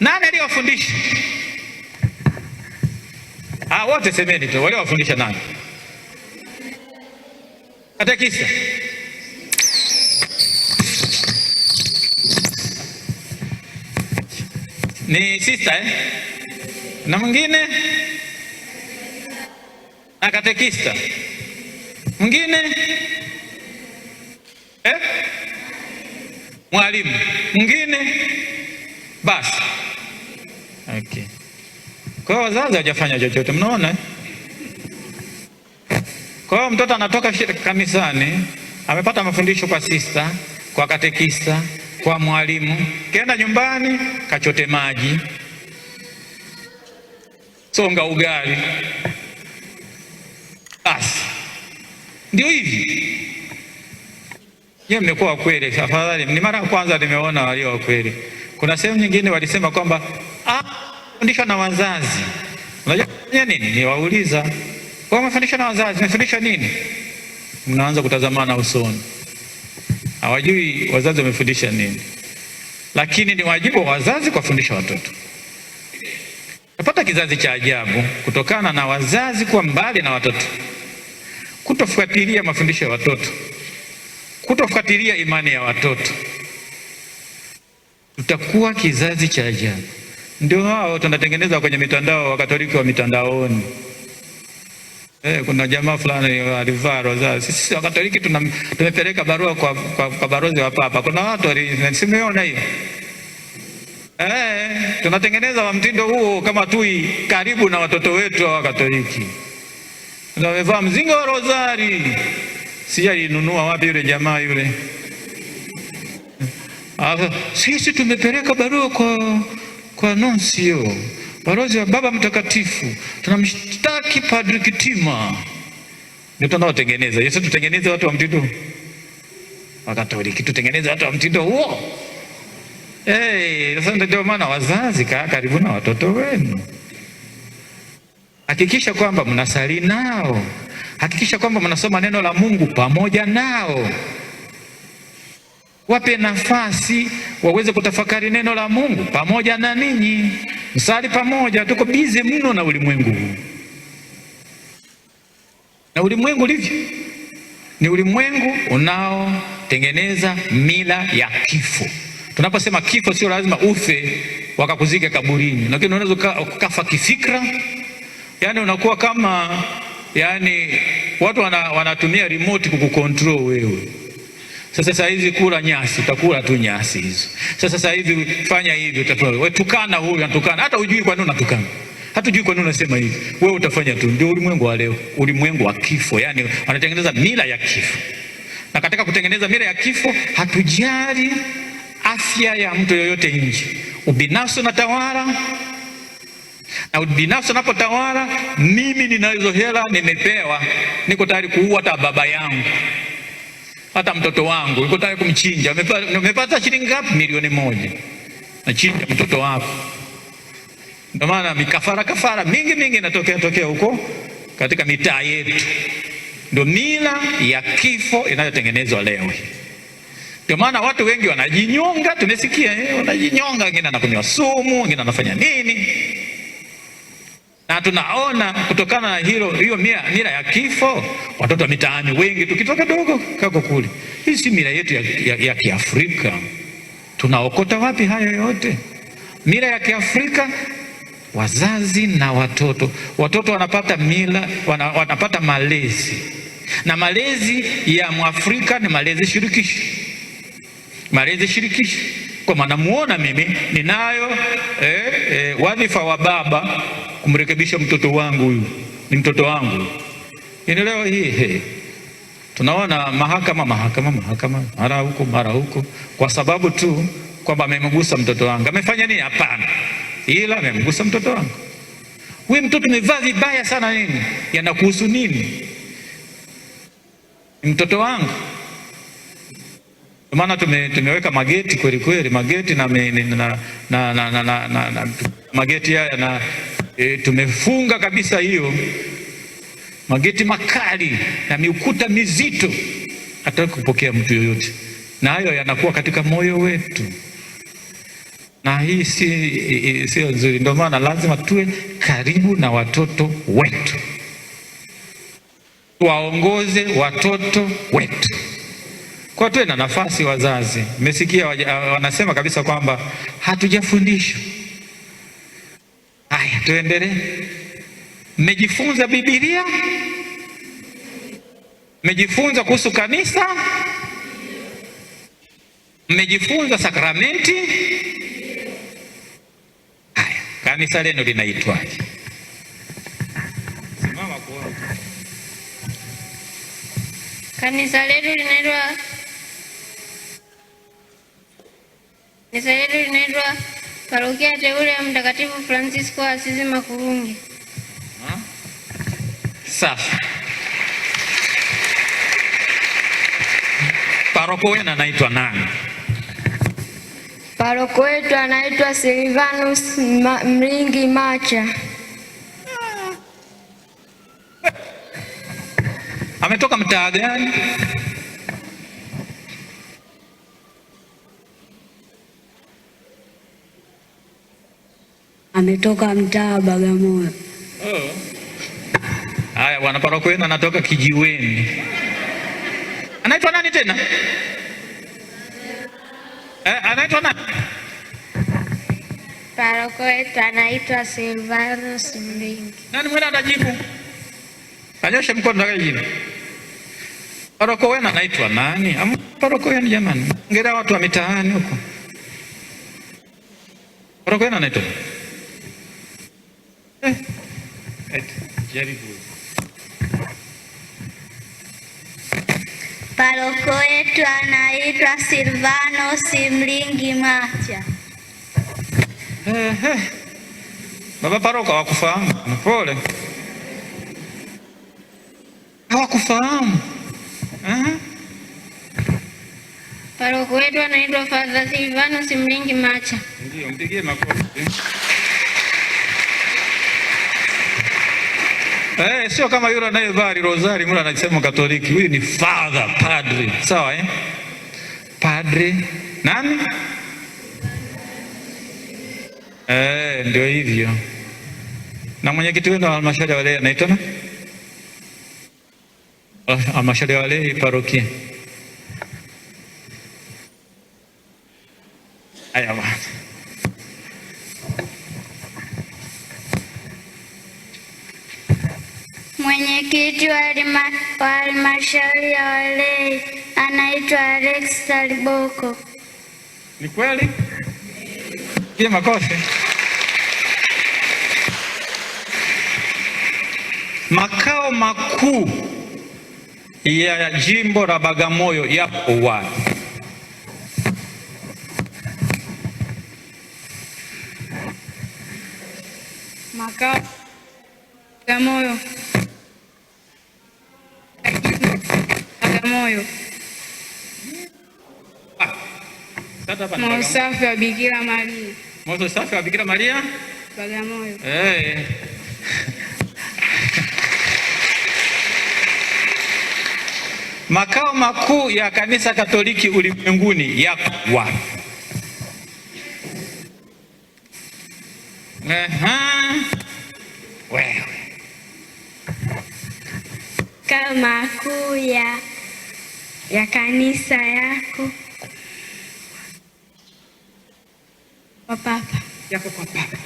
Nani aliyowafundisha? Wote semeni tu, waliowafundisha nani? Katekista. Ni sister na mwingine na katekista mwingine mwalimu mwingine, basi. Okay. Kwa hiyo wazazi hawajafanya chochote, mnaona? Kwa hiyo mtoto anatoka kanisani, amepata mafundisho kwa sister, kwa katekista, kwa mwalimu, kaenda nyumbani kachote maji, songa ugali, basi. Ndio hivi. Yeye mmekuwa kweli, afadhali. Ni mara ya kwanza nimeona walio wa kweli. Kuna sehemu nyingine walisema kwamba fundisha na wazazi. Unajua nini? Niwauliza, kwa mafundisho na wazazi, mafundisho nini? Mnaanza kutazamana usoni. Hawajui wazazi wamefundisha nini. Lakini ni wajibu wa wazazi kuwafundisha watoto. Napata kizazi cha ajabu kutokana na wazazi kuwa mbali na watoto, kutofuatilia mafundisho ya watoto, kutofuatilia imani ya watoto. Tutakuwa kizazi cha ajabu. Ndio hao tunatengeneza kwenye mitandao, wa Katoliki wa mitandaoni. Kuna jamaa fulani alivaa roza. Sisi wa Katoliki tumepeleka barua kwa barozi wa Papa. Kuna watu walisimama hiyo. Tunatengeneza wa mtindo huo kama tui karibu na watoto wetu wa Katoliki. Wamevaa mzingo wa rozari. Sijalinunua wapi yule jamaa yule. Sisi tumepeleka barua kwa nonsio, barozi wa Baba Mtakatifu, tunamshtaki Padri Kitima. Ndio tunaotengeneza. Yesu tutengeneze watu wa mtindo wa Katoliki, tutengeneze watu wa mtindo huo. Sasa ndio maana wazazi, kaa karibu na watoto wenu. Hakikisha kwamba mnasali nao. Hakikisha kwamba mnasoma neno la Mungu pamoja nao. Wape nafasi waweze kutafakari neno la Mungu pamoja na ninyi. Msali pamoja. Tuko bize mno na ulimwengu huu. Na ulimwengu livyo ni ulimwengu unaotengeneza mila ya kifo. Tunaposema kifo, sio lazima ufe wakakuzika kaburini, lakini unaweza ukafa kifikra. Yani unakuwa kama, yani watu wanatumia remote kukukontrol wewe. Sasa hivi kula nyasi, utakula tu nyasi hizo. Sasa hivi fanya hivi, utatoa. Wewe tukana huyu, anatukana. Hata hujui kwa nini unatukana. Hata hujui kwa nini unasema hivi. Wewe utafanya tu. Ndio ulimwengu wa leo, ulimwengu wa kifo. Yani wanatengeneza mila ya kifo. Na katika kutengeneza mila ya kifo, hatujali afya ya mtu yoyote nje. Ubinafsi unatawala. Na ubinafsi unapotawala, mimi ninazo hela nimepewa, niko tayari kuua hata baba yangu, hata mtoto wangu, niko tayari kumchinja. Umepata shilingi ngapi? Milioni 1. Nachinja mtoto wako. Ndio maana kafara mingi inatokea huko katika mitaa yetu. Ndio mila ya kifo inayotengenezwa leo. Ndio maana watu wengi wanajinyonga, tumesikia wanajinyonga, wengine wanakunywa sumu, wengine wanafanya nini. Na tunaona kutokana na hiyo mila ya kifo, watoto wa mitaani wengi tukitoka dogo kako kule. Hii si mila yetu ya Kiafrika. Tunaokota wapi haya yote? Mila ya Kiafrika, wazazi na watoto. Watoto wanapata mila, wanapata malezi. Na malezi ya Mwafrika ni malezi shirikishi. Malezi shirikishi. Kwa maana muona mimi ninayo wadhifa wa baba kumrekebisha mtoto wangu huyu. Ni mtoto wangu. Leo hii tunaona mahakama mara huko kwa sababu tu kwamba amemgusa mtoto wangu. Amefanya nini? Hapana. Ila amemgusa mtoto wangu. Wewe mtoto umevaa vibaya sana nini? Yanakuhusu nini? Mtoto wangu. Kwa maana tumeweka mageti kweli mageti na mageti haya na tumefunga kabisa hiyo. Mageti makali na miukuta mizito, hataki kupokea mtu yoyote. Na hayo yanakuwa katika moyo wetu. na hii sio nzuri. Ndio maana lazima tuwe karibu na watoto wetu, tuwaongoze watoto wetu. Kwa tuwe na nafasi wazazi. Mmesikia wanasema kabisa kwamba hatujafundishwa. Haya, tuendelee. Mmejifunza Biblia? Mmejifunza kuhusu kanisa? Mmejifunza sakramenti? Haya, kanisa lenu linaitwaje? Simama kuona. Kanisa letu linaitwa Parokia Teule ya Mtakatifu Francisco Asizi Makurunge. Sasa paroko wenu anaitwa nani? Paroko wetu anaitwa Silvanus Mlingi Macha. Ametoka mtaa gani? Ametoka mtaa Bagamoyo. Haya, bwana paroko wenu anatoka Kijiweni. Anaitwa nani tena? Anaitwa nani? Paroko wetu anaitwa Silvanus Mlingi. Nani mwingine atajibu? Anyoshe mkono atakayejibu. Paroko wenu anaitwa nani? Paroko wenu jamani. Ngera watu wa mitaani huko. Paroko wenu anaitwa? Jaribu. Paroko wetu anaitwa Silvanus Mlingi Macha. Baba paroko hawakufahamu. Pole. Hawakufahamu. Paroko wetu anaitwa Father Silvanus Mlingi Macha. Ndio, mpigie makofi. Sio kama yule anayevaa rosari mula anasema Katoliki. Huyu ni father, padre. Sawa Padre nani? Ndio hivyo. Na mwenyekiti wenu wa halmashauri ya walei anaitwa nani? Halmashauri ya walei parokia. Haya bwana. Mwenyekiti wa halmashauri ya walei anaitwa Alex Saliboko. Ni kweli? Piga makofi. Makao makuu ya jimbo la Bagamoyo yapo wapi? Makao Bagamoyo. Moyo safi wa Bikira Maria. Moyo safi wa Bikira Maria? Bagamoyo. Makao makuu ya kanisa Katoliki ulimwenguni yako wapi? Wewe. Makao makuu ya kanisa yako kwa Papa. Yako kwa Papa.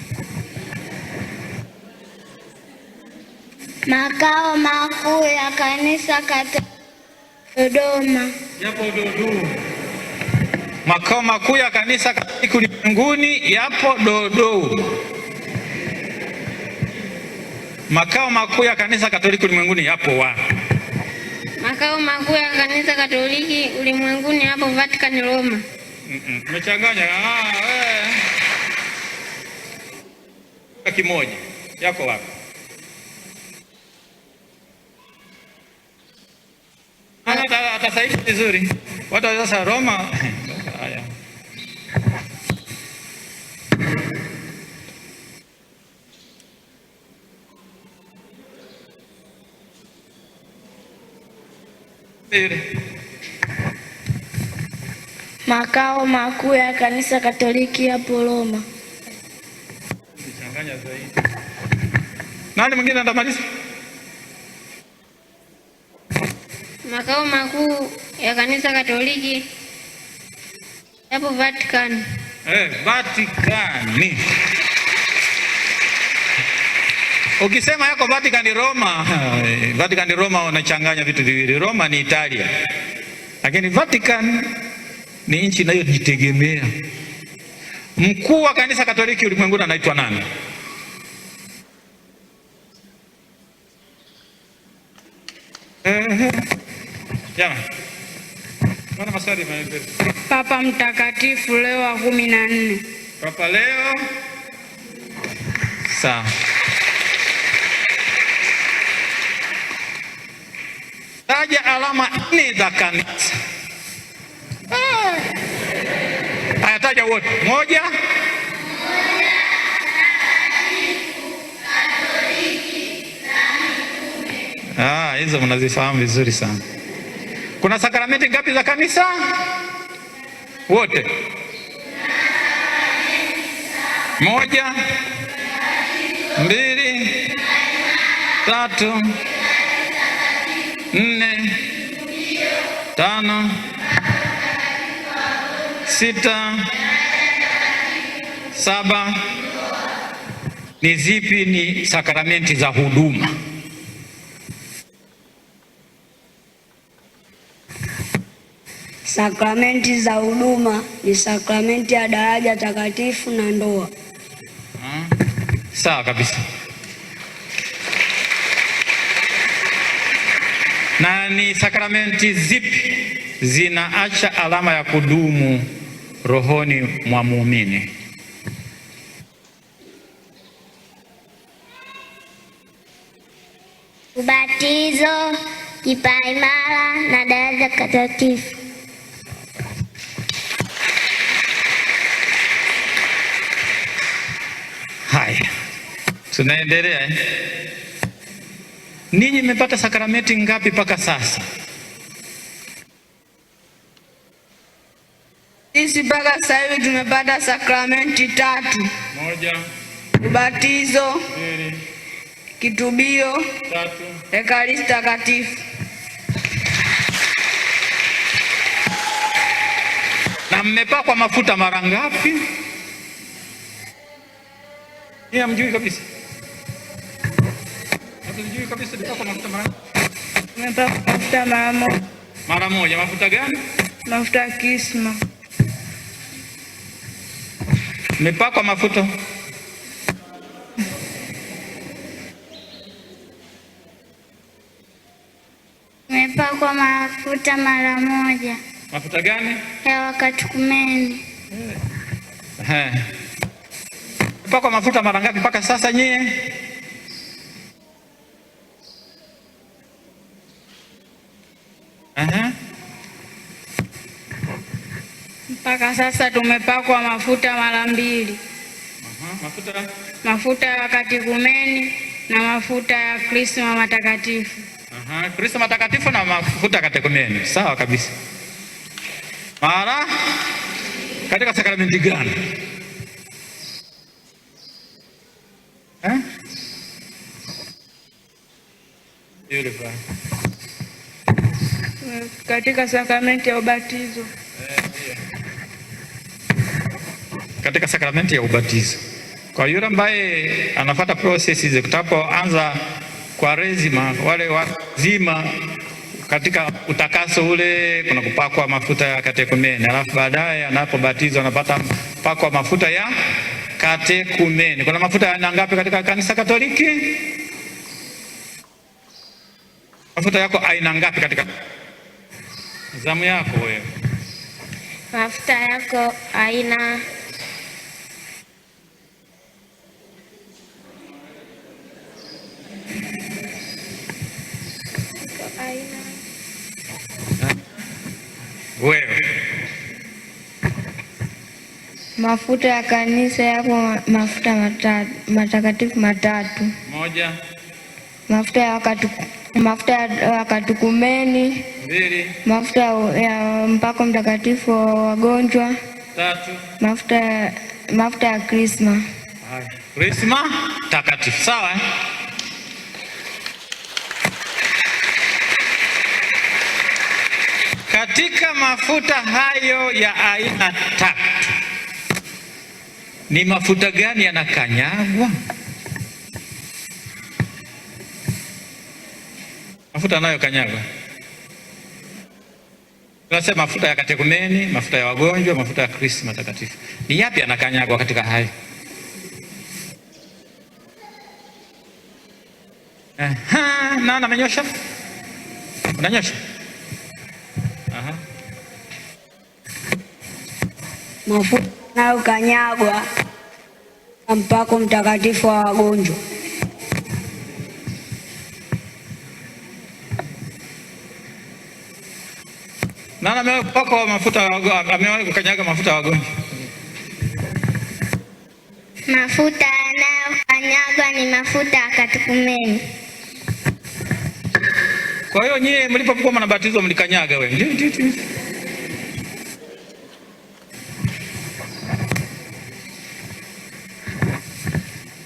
Makao makuu ya kanisa Katoliki Dodoma. Yapo Dodoma. Makao makuu ya kanisa Katoliki ulimwenguni yapo Dodoma. Makao makuu ya kanisa Katoliki ulimwenguni yapo wapi? Makao makuu ya kanisa Katoliki ulimwenguni hapo Vatican, Roma. Umechanganya. Kimoja. Yako wapi? Atasahihi vizuri. Watu sasa Roma. Haya. Makao makuu ya Kanisa Katoliki hapo Roma. Changanya zaidi. Nani mwingine atamaliza? Makao makuu ya Kanisa Katoliki hapo Vatican. Vatican. Ukisema yako Vatican Roma, Vatican Roma unachanganya vitu viwili. Roma ni Italia, lakini Vatican ni nchi inayojitegemea. Mkuu wa Kanisa Katoliki ulimwenguni anaitwa nani? Jamani. Mbona maswali mepesi? Papa Mtakatifu Leo wa 14. Papa Leo. Sawa. Taja alama 4 za kanisa. Haya, taja wote. Moja. Hizo mnazifahamu vizuri sana. Kuna sakramenti ngapi za kanisa? Wote. Moja, mbili, tatu, nne, tano, sita, saba. Ni zipi? Ni sakramenti za huduma. Sakramenti za huduma ni sakramenti ya daraja takatifu na ndoa. Sawa kabisa. Na ni sakramenti zipi zinaacha alama ya kudumu rohoni mwa muumini? Ubatizo, kipaimara na daraja takatifu. Haya, tunaendelea. Ninyi mmepata sakramenti ngapi mpaka sasa? Sisi mpaka sasa hivi tumepata sakramenti 3. Moja, ubatizo, 2, kitubio, 3, Ekaristi Takatifu. Na mmepakwa mafuta mara ngapi? Yeye hamjui kabisa. Hamjui kabisa mmepakwa mafuta mara ngapi? Mmepakwa mafuta mara moja. Mafuta gani? Mafuta ya Krisma. Mmepakwa mafuta Nimepakwa mafuta mara moja. Mafuta gani? Ya wakatekumeni. Mmepakwa mafuta mara ngapi mpaka sasa nyie? Mpaka sasa tumepakwa mafuta mara 2. Mafuta ya wakatekumeni na mafuta ya Krisma matakatifu. Krisma matakatifu na mafuta katekumeni. Sawa kabisa. Mara katika sakramenti gani? Katika sakramenti ya ubatizo. Katika sakramenti ya ubatizo. Kwa yule ambaye anafuata process hizo, kutapoanza kwa rezima, wale wazima katika utakaso ule kuna kupakwa mafuta ya katekumeni, alafu baadaye anapobatizwa anapata pakwa mafuta ya katekumeni. Kuna mafuta aina ngapi katika kanisa Katoliki? Mafuta yako aina ngapi katika zamu yako wewe? Mafuta yako aina wewe. Mafuta ya kanisa yako mafuta matakatifu 3. Moja, mafuta ya katukumeni. 2, mafuta ya mpako mtakatifu wa wagonjwa. 3, mafuta ya krisma. Krisma takatifu. Sawa eh? Katika mafuta hayo ya aina 3 ni mafuta gani yanakanyagwa? Mafuta yanayokanyagwa tunasema mafuta ya katekumeni, mafuta ya wagonjwa, mafuta ya krisma takatifu. Ni yapi yanakanyagwa katika hayo? Nani amenyosha? Unanyosha? Mafuta yanayokanyagwa mpako mtakatifu wa wagonjwa. Nani amepaka mafuta, amewahi kukanyaga mafuta ya wagonjwa? Mafuta yanayokanyagwa ni mafuta ya katukumeni. Kwa hiyo nyie mlipokuwa mnabatizwa mlikanyaga wewe? Ndio.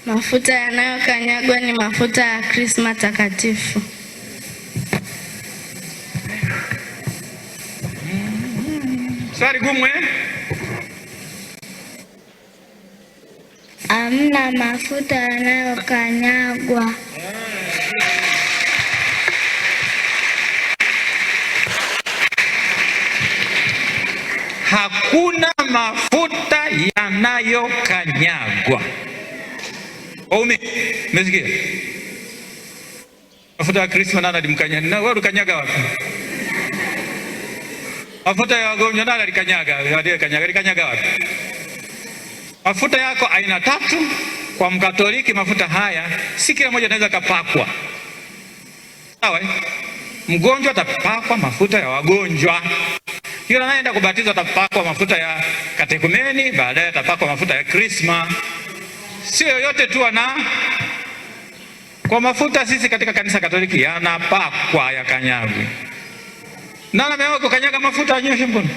Mafuta yanayokanyagwa ni mafuta ya krisma takatifu. Swali gumu eh? Hamna mafuta yanayokanyagwa. Hakuna mafuta yanayokanyagwa. Umesikia? Mafuta ya krisma nani alimkanyaga? Na wewe ulikanyaga wapi? Mafuta ya wagonjwa nani alikanyaga? Alikanyaga wapi? Mafuta yako aina 3 kwa Mkatoliki. Mafuta haya si kila moja anaweza kapakwa. Sawa? Mgonjwa atapakwa mafuta ya wagonjwa. Yule anayeenda kubatizwa atapakwa mafuta ya katekumeni, baadaye atapakwa mafuta ya krisma. Sio yoyote tu kwa mafuta. Sisi katika kanisa Katoliki yanapakwa ya kanyagwe. Nani amewahi kukanyaga mafuta? Anyoshe mkono.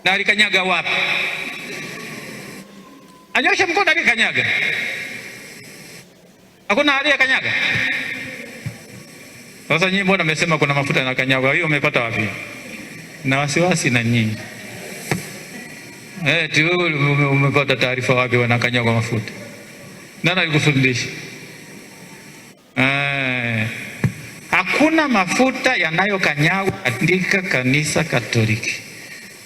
Na alikanyaga wapi? Anyoshe mkono. Alikanyaga? Hakuna aliyekanyaga? Sasa nyinyi mbona mmesema kuna mafuta yanakanyagwa? Hiyo umepata wapi? Na wasiwasi na nyinyi. Wewe umepata taarifa wapi wanakanyagwa mafuta? Nani alikufundisha? Hakuna mafuta yanayokanyagwa katika kanisa Katoliki.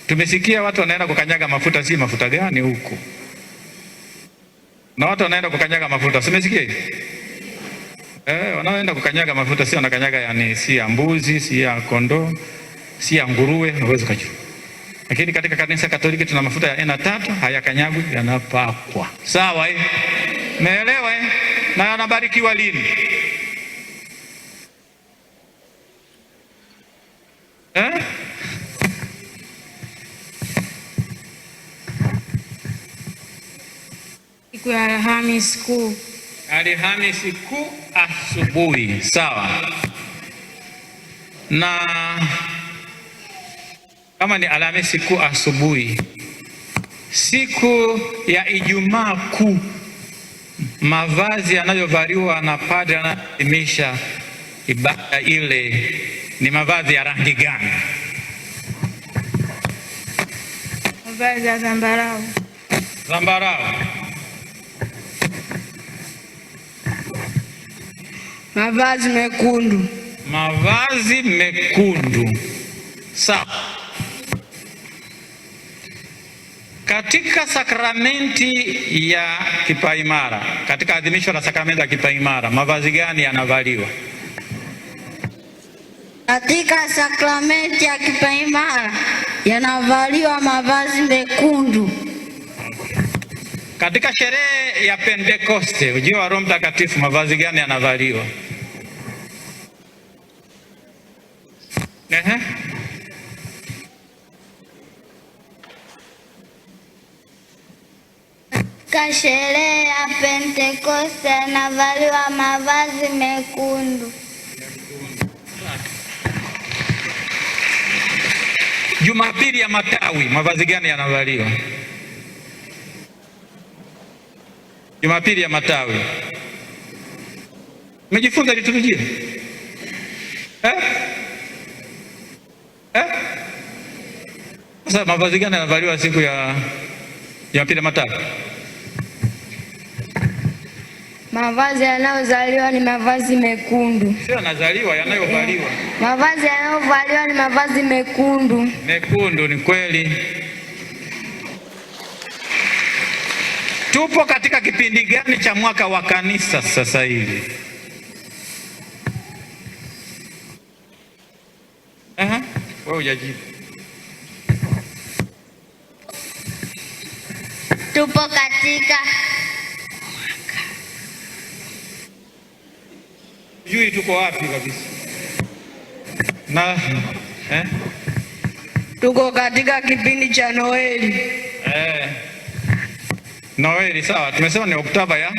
Tumesikia watu wanaenda kukanyaga mafuta, si mafuta gani huko? Na watu wanaenda kukanyaga mafuta, simesikia hivi? Wanaenda kukanyaga mafuta si wanakanyaga yani, si ya mbuzi, si ya kondoo, si ya nguruwe, hauwezi kujua. Lakini katika kanisa Katoliki tuna mafuta ya aina 3, hayakanyagwi, yanapakwa. Sawa eh? Umeelewa eh? Na yanabarikiwa lini? Siku ya Alhamisi Kuu. Alhamisi Kuu asubuhi. Sawa. Na kama ni Alhamisi Kuu asubuhi, siku ya Ijumaa Kuu, mavazi yanayovaliwa na padre anaadhimisha ibada ile ni mavazi ya rangi gani? Mavazi ya zambarau. Zambarau. Mavazi mekundu. Mavazi mekundu. Sawa. Katika sakramenti ya kipaimara, katika adhimisho la sakramenti ya kipaimara, mavazi gani yanavaliwa? Katika sakramenti ya kipaimara yanavaliwa mavazi mekundu. Katika sherehe ya Pentekoste, ujio wa Roho Mtakatifu, mavazi gani yanavaliwa? Katika sherehe ya Pentekoste anavaliwa mavazi mekundu. Jumapili ya Matawi mavazi gani yanavaliwa? Jumapili ya Matawi umejifunza liturujia Sasa mavazi gani yanavaliwa siku ya Jumapili ya Matawi? Mavazi yanayozaliwa ni mavazi mekundu. Sio yanazaliwa, yanayovaliwa. Mavazi yanayovaliwa ni mavazi mekundu. Mekundu, ni kweli. Tupo katika kipindi gani cha mwaka wa kanisa sasa hivi? Wewe hujajibu. Tupo katika Jui tuko wapi kabisa? Tuko katika kipindi cha Noeli. Noeli, sawa. Tumesema ni Oktoba ya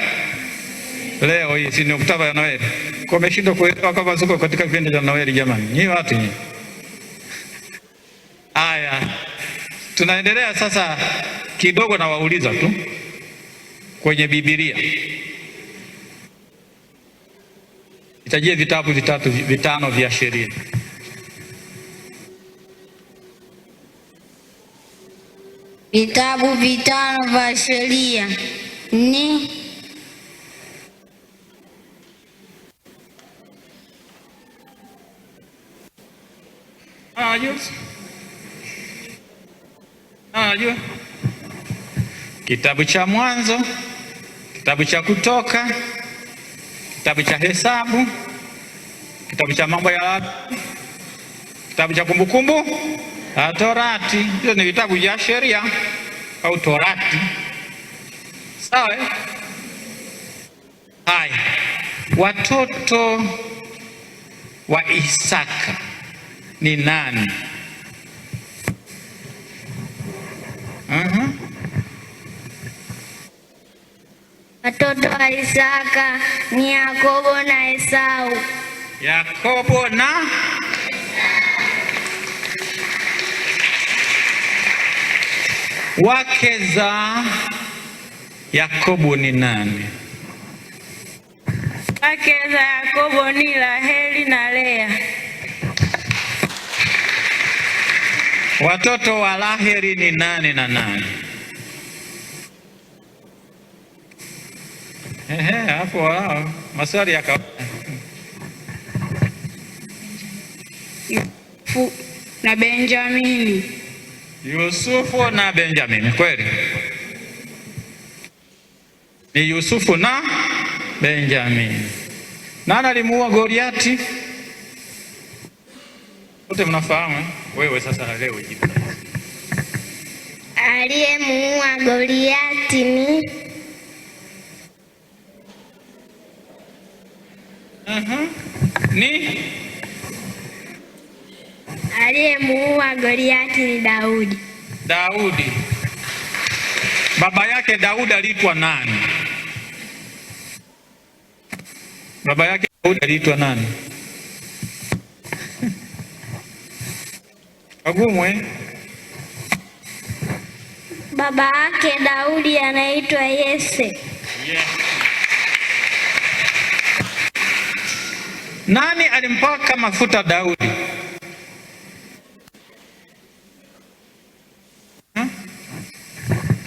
leo hii, si ni Oktoba ya Noeli. Kwa umeshindwa kuelewa kama tuko katika kipindi cha Noeli jamani. Nyinyi watu nyinyi. Haya. Tunaendelea sasa kidogo na wauliza tu kwenye Biblia. Itajie vitabu vitano vya sheria. Vitabu vitano vya sheria ni kitabu cha Mwanzo, kitabu cha Kutoka, kitabu cha Hesabu, kitabu cha Mambo ya Watu, kitabu cha Kumbukumbu na Torati. Hizo ni vitabu vya sheria au Torati, sawa? Haya, watoto wa Isaka ni nani? watoto wa Isaka ni Yakobo na Esau. Yakobo na wake za Yakobo ni nani? Wake za Yakobo ni Raheli na Lea. Watoto wa Raheli ni nani na nani? Hapo wao maswali ya kawaida. Yusufu na Benjamini. Yusufu na Benjamini, kweli. Ni Yusufu na Benjamini. Nani alimuua Goliati? Wote mnafahamu. Wewe sasa leo jibu. Aliyemuua Goliati ni ni aliyemuua Goliati ni Daudi. Daudi. Baba yake Daudi aliitwa nani? Baba yake Daudi aliitwa nani? Agumwe. Baba yake Daudi anaitwa Yese. Nani alimpaka mafuta Daudi?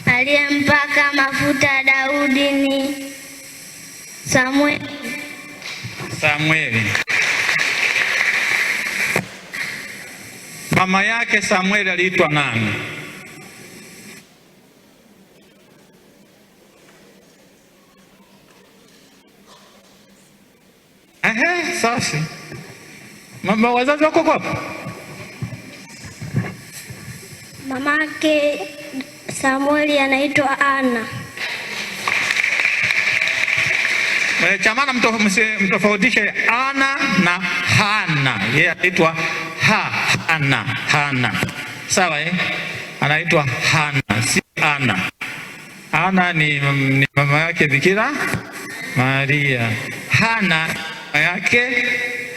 Aliyempaka mafuta Daudi ni Samueli. Samueli. Mama yake Samueli aliitwa nani? Sasa mama, wazazi wako wapi? Mamake Samueli anaitwa Ana. Chamana mtofautishe Ana na Hana. Yeye anaitwa Hana. Sawa Anaitwa Hana, si Ana. Hana ni mama yake Bikira Maria. Hana mama yake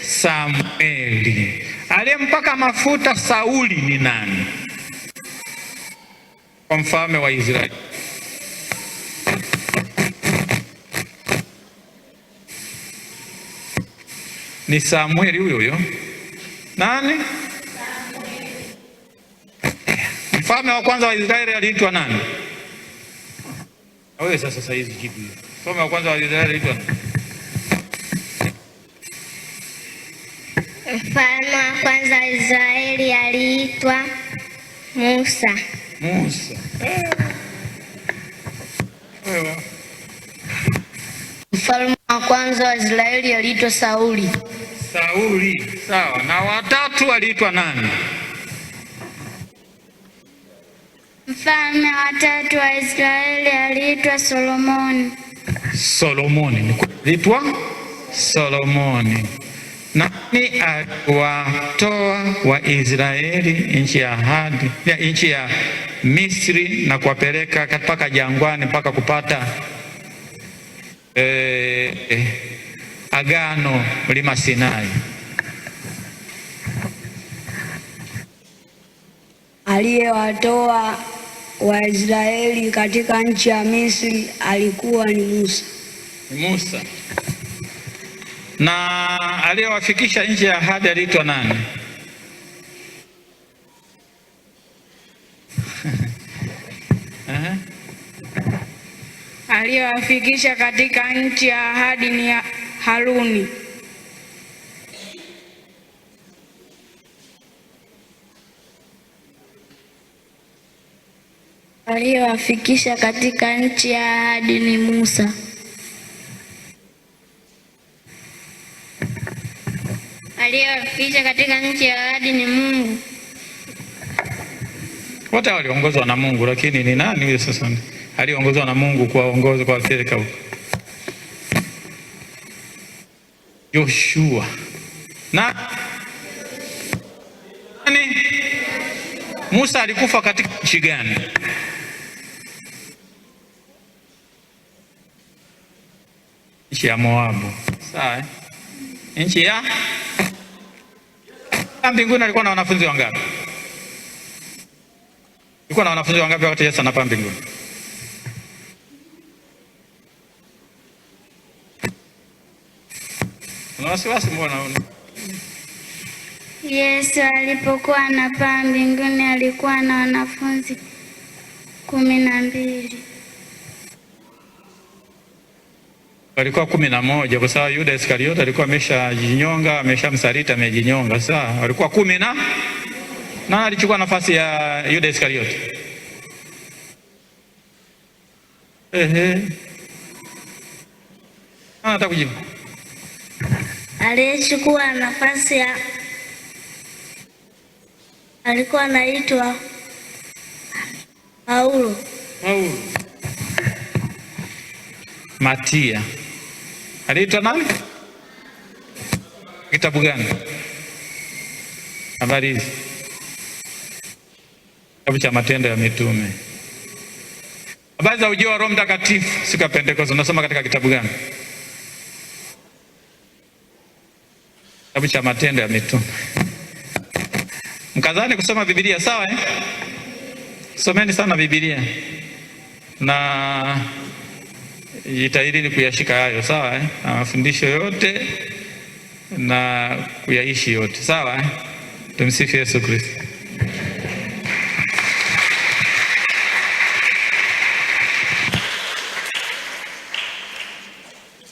Samueli. Aliyempaka mafuta Sauli ni nani? Kwa mfalme wa Israeli. Ni Samueli huyo huyo. Nani? Mfalme wa kwanza wa Israeli aliitwa nani? Wewe sasa hizi jibu hiyo. Mfalme wa kwanza wa Israeli aliitwa nani? Mfalme wa kwanza wa Israeli aliitwa Musa. Musa. Mfalme wa kwanza wa Israeli aliitwa Sauli. Sauli. Sawa. Na watatu aliitwa nani? Mfalme wa tatu wa Israeli aliitwa Solomoni. Solomoni. Aliitwa Solomoni. Nani aliwatoa Waisraeli nchi ya ahadi, nchi ya Misri na kuwapeleka mpaka jangwani mpaka kupata agano mlima Sinai? Aliyewatoa Waisraeli katika nchi ya Misri alikuwa ni Musa. Musa. Na aliyewafikisha nchi ya ahadi aliitwa nani? Aliyewafikisha katika nchi ya ahadi ni Haruni. Aliyewafikisha katika nchi ya ahadi ni Musa. Aliyewafikisha katika nchi ya ahadi ni Mungu. Wote waliongozwa na Mungu, lakini ni nani huyo sasa aliongozwa na Mungu kuwaongoza kwa peleka huko? Yoshua. Nani? Musa alikufa katika nchi gani? Nchi ya Moabu. Sawa. Nchi ya mbinguni. Alikuwa na wanafunzi wangapi? Alikuwa na wanafunzi wangapi wakati Yesu anapaa mbinguni? Una wasiwasi mbona? Yesu alipokuwa anapaa mbinguni alikuwa na wanafunzi 12. Walikuwa 11 kwa sababu Yuda Iskariota alikuwa ameshajinyonga, ameshamsaliti, amejinyonga. Sawa, walikuwa 10 na nani alichukua nafasi ya Yuda Iskariota? Nataka kujibu. Aliyechukua nafasi ya alikuwa anaitwa Paulo. Matia. Aliitwa nani? Kitabu gani? Habari hizi. Kitabu cha Matendo ya Mitume. Habari za ujio wa Roho Mtakatifu siku ya Pentekoste unasoma katika kitabu gani? Kitabu cha Matendo ya Mitume. Mkazani kusoma Biblia, sawa eh? Someni sana Biblia na jitahidini kuyashika hayo, sawa eh? Na mafundisho yote na kuyaishi yote, sawa eh? Tumsifu Yesu Kristo.